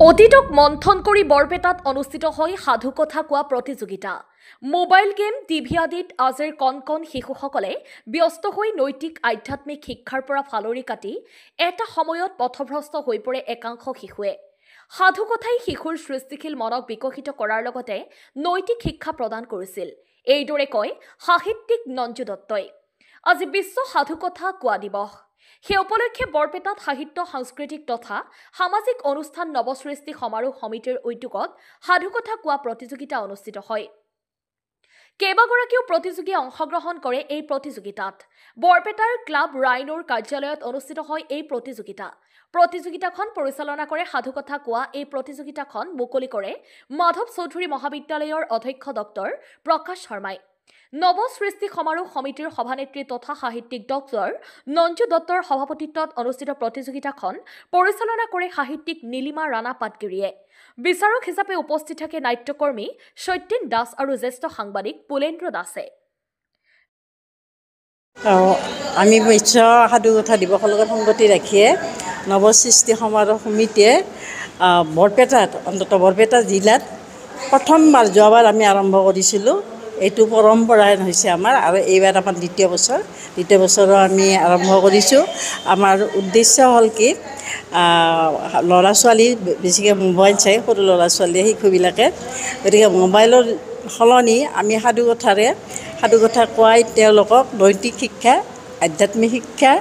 অতীতক মন্থন কৰি বৰপেটাত অনুষ্ঠিত হয় সাধুকথা কোৱা প্ৰতিযোগিতা। মোবাইল গেম, টিভি আদিত আজিৰ কণ কণ শিশুসকলে ব্যস্ত হৈ নৈতিক আধ্যাত্মিক শিক্ষাৰ পৰা ফালৰি কাটি এটা সময়ত পথভ্ৰষ্ট হৈ পৰে একাংশ শিশুৱে। সাধুকথাই শিশুৰ সৃষ্টিশীল মনক বিকশিত কৰাৰ লগতে নৈতিক শিক্ষা প্ৰদান কৰিছিল। এইদৰে কয় সাহিত্যিক নঞ্জু দত্তই। আজি বিশ্ব সাধুকথা কোৱা দিৱস। সেই উপলক্ষে বৰপেটাত সাহিত্য সাংস্কৃতিক তথা সামাজিক অনুষ্ঠান নৱসৃষ্টি সমাৰোহ সমিতিৰ উদ্যোগত সাধুকথা কোৱা প্ৰতিযোগিতা অনুষ্ঠিত হয়। কেইবাগৰাকীও প্ৰতিযোগীয়ে অংশগ্ৰহণ কৰে এই প্ৰতিযোগিতাত। বৰপেটাৰ ক্লাব ৰাইনোৰ কাৰ্যালয়ত অনুষ্ঠিত হয় এই প্ৰতিযোগিতা। প্ৰতিযোগিতাখন পৰিচালনা কৰে সাধুকথা কোৱা এই প্ৰতিযোগিতাখন মুকলি কৰে মাধৱ চৌধুৰী মহাবিদ্যালয়ৰ অধ্যক্ষ ডক্টৰ প্ৰকাশ শৰ্মাই। নৱসৃষ্টি সমাৰোহ সমিতিৰ সভানেত্ৰী তথা সাহিত্যিক ডক্টৰ নঞ্জু দত্তৰ সভাপতিত্বত অনুষ্ঠিত প্ৰতিযোগিতাখন পৰিচালনা কৰে সাহিত্যিক নীলিমা ৰাণা পাটগিৰিয়ে। বিচাৰক হিচাপে উপস্থিত থাকে নাট্যকৰ্মী সত্যেন দাস আৰু জ্যেষ্ঠ সাংবাদিক পুলেন্দ্ৰ দাসে। আমি বিশ্ব সাধুকথা দিৱসৰ লগত সংগতি ৰাখিয়ে নৱসৃষ্টি সমাৰোহ সমিতিয়ে বৰপেটাত অন্ততঃ বৰপেটা জিলাত প্ৰথমবাৰ যোৱাবাৰ আমি আৰম্ভ কৰিছিলোঁ। এইটো পৰম্পৰাই হৈছে আমাৰ, আৰু এইবাৰ আমাৰ দ্বিতীয় বছৰো আমি আৰম্ভ কৰিছোঁ। আমাৰ উদ্দেশ্য হ'ল কি, ল'ৰা ছোৱালী বেছিকৈ মোবাইল চাই, সৰু ল'ৰা ছোৱালীয়ে শিশুবিলাকে, গতিকে মোবাইলৰ সলনি আমি সাধুকথা কোৱাই তেওঁলোকক নৈতিক শিক্ষা, আধ্যাত্মিক শিক্ষা,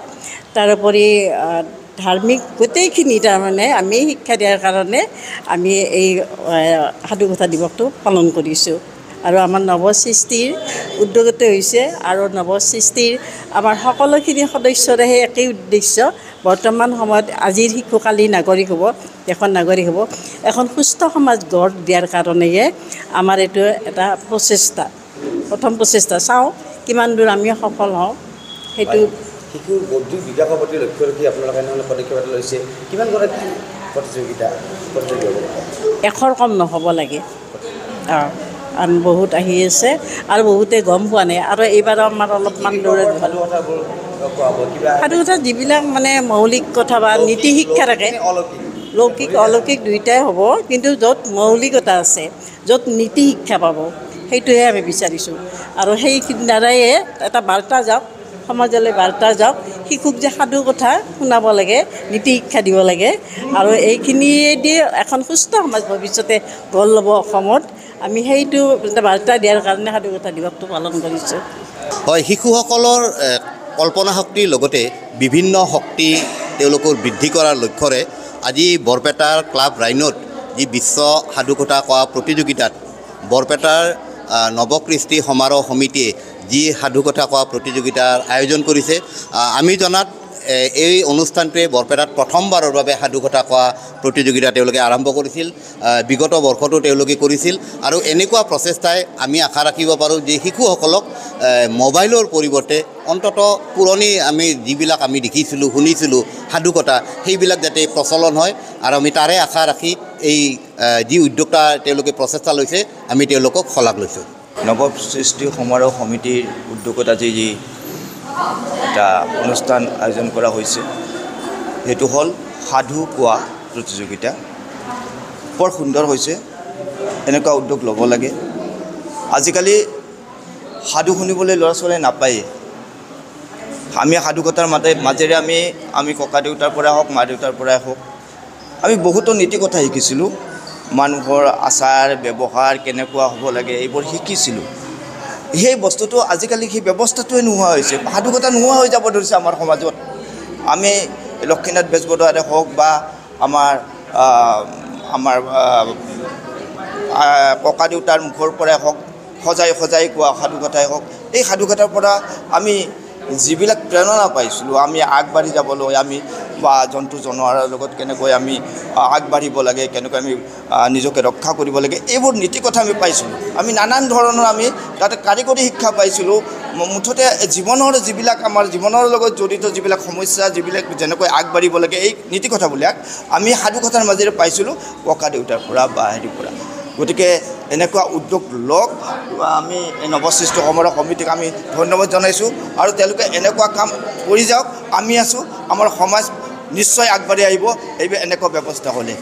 তাৰোপৰি ধাৰ্মিক গোটেইখিনি তাৰমানে আমি শিক্ষা দিয়াৰ কাৰণে আমি এই সাধুকথা দিৱসটো পালন কৰিছোঁ। আৰু আমাৰ নৱসৃষ্টিৰ উদ্যোগতে হৈছে, আৰু নৱসৃষ্টিৰ আমাৰ সকলোখিনি সদস্যৰে সেই একেই উদ্দেশ্য। বৰ্তমান সময়ত আজিৰ শিশু কালিৰ নাগৰিক হ'ব, দেশৰ নাগৰিক হ'ব। এখন সুস্থ সমাজ গঢ় দিয়াৰ কাৰণেহে আমাৰ এইটো এটা প্ৰচেষ্টা, প্ৰথম প্ৰচেষ্টা। চাওঁ কিমান দূৰ আমি সফল হওঁ। সেইটো শিশুৰ বৌদ্ধিক বিকাশৰ প্ৰতি লক্ষ্য ৰাখি আপোনালোকে এনেধৰণৰ পদক্ষেপ এটা লৈছে। কিমানগৰাকী প্ৰতিযোগী হ'ব? 100ৰ কম নহ'ব লাগে। বহুত আহি আছে আৰু বহুতে গম পোৱা নাই। আৰু এইবাৰ আমাৰ অলপমান সাধুকথা যিবিলাক মানে মৌলিক কথা বা নীতি শিক্ষা থাকে, লৌকিক অলৌকিক দুয়োটাই হ'ব, কিন্তু য'ত মৌলিকতা আছে, য'ত নীতি শিক্ষা পাব, সেইটোহে আমি বিচাৰিছোঁ। আৰু সেই দ্বাৰাই এটা বাৰ্তা যাওক, সমাজলৈ বাৰ্তা যাওক, শিশুক যে সাধু কথা শুনাব লাগে, নীতি শিক্ষা দিব লাগে, আৰু এইখিনিয়েদি এখন সুস্থ সমাজ ভৱিষ্যতে গঢ় ল'ব অসমত। আমি সেইটো বাৰ্তা দিয়াৰ কাৰণে সাধুকথা দিৱসটো পালন কৰিছোঁ। হয়, শিশুসকলৰ কল্পনা শক্তিৰ লগতে বিভিন্ন শক্তি তেওঁলোকৰ বৃদ্ধি কৰাৰ লক্ষ্যৰে আজি বৰপেটাৰ ক্লাব ৰাইনোত যি বিশ্ব সাধুকথা কোৱা প্ৰতিযোগিতাত বৰপেটাৰ নৱসৃষ্টি সমাৰোহ সমিতিয়ে যি সাধুকথা কোৱা প্ৰতিযোগিতাৰ আয়োজন কৰিছে। আমি জনাত এই অনুষ্ঠানটোৱে বৰপেটাত প্ৰথমবাৰৰ বাবে সাধুকথা কোৱা প্ৰতিযোগিতা তেওঁলোকে আৰম্ভ কৰিছিল। বিগত বৰ্ষতো তেওঁলোকে কৰিছিল, আৰু এনেকুৱা প্ৰচেষ্টাই আমি আশা ৰাখিব পাৰোঁ যে শিশুসকলক মোবাইলৰ পৰিৱৰ্তে অন্ততঃ পুৰণি আমি যিবিলাক আমি দেখিছিলোঁ, শুনিছিলোঁ সাধুকথা, সেইবিলাক যাতে প্ৰচলন হয়। আৰু আমি তাৰে আশা ৰাখি এই যি উদ্যোক্তা তেওঁলোকে প্ৰচেষ্টা লৈছে, আমি তেওঁলোকক শলাগ লৈছোঁ। নৱসৃষ্টি সমাৰোহ সমিতিৰ উদ্যোগত আজি যি এটা অনুষ্ঠান আয়োজন কৰা হৈছে, সেইটো হ'ল সাধু কোৱা প্ৰতিযোগিতা। বৰ সুন্দৰ হৈছে, এনেকুৱা উদ্যোগ ল'ব লাগে। আজিকালি সাধু শুনিবলৈ ল'ৰা ছোৱালীয়ে নাপায়েই। আমি সাধুকথাৰ মাজেৰে আমি ককা দেউতাৰ পৰাই হওক, মা দেউতাৰ পৰাই হওক, আমি বহুতো নীতি কথা শিকিছিলোঁ। মানুহৰ আচাৰ ব্যৱহাৰ কেনেকুৱা হ'ব লাগে, এইবোৰ শিকিছিলোঁ। সেই বস্তুটো আজিকালি সেই ব্যৱস্থাটোৱে নোহোৱা হৈছে, সাধুকথা নোহোৱা হৈ যাব ধৰিছে আমাৰ সমাজত। আমি লক্ষ্মীনাথ বেজবৰুৱাৰে হওক বা আমাৰ ককা দেউতাৰ মুখৰ পৰাই হওক, সজাই কোৱা সাধুকথাই হওক, এই সাধুকথাৰ পৰা আমি যিবিলাক প্ৰেৰণা পাইছিলোঁ, আমি আগবাঢ়ি যাবলৈ, আমি বা জন্তু জানোৱাৰৰ লগত কেনেকৈ আমি আগবাঢ়িব লাগে, কেনেকৈ আমি নিজকে ৰক্ষা কৰিব লাগে, এইবোৰ নীতি কথা আমি পাইছিলোঁ। আমি নানান ধৰণৰ আমি তাতে কাৰিকৰী শিক্ষা পাইছিলোঁ। মুঠতে জীৱনৰ যিবিলাক আমাৰ জীৱনৰ লগত জড়িত যিবিলাক সমস্যা, যিবিলাক যেনেকৈ আগবাঢ়িব লাগে, এই নীতি কথাবিলাক আমি সাধুকথাৰ মাজেৰে পাইছিলোঁ ককা দেউতাৰ পৰা বা হেৰিৰ পৰা। গতিকে এনেকুৱা উদ্যোগ লওক। আমি নৱসৃষ্টি সমাৰোহ সমিতিক আমি ধন্যবাদ জনাইছোঁ, আৰু তেওঁলোকে এনেকুৱা কাম কৰি যাওক। আমি আছোঁ, আমাৰ সমাজ নিশ্চয় আগবাঢ়ি আহিব এই এনেকুৱা ব্যৱস্থা হ'লে।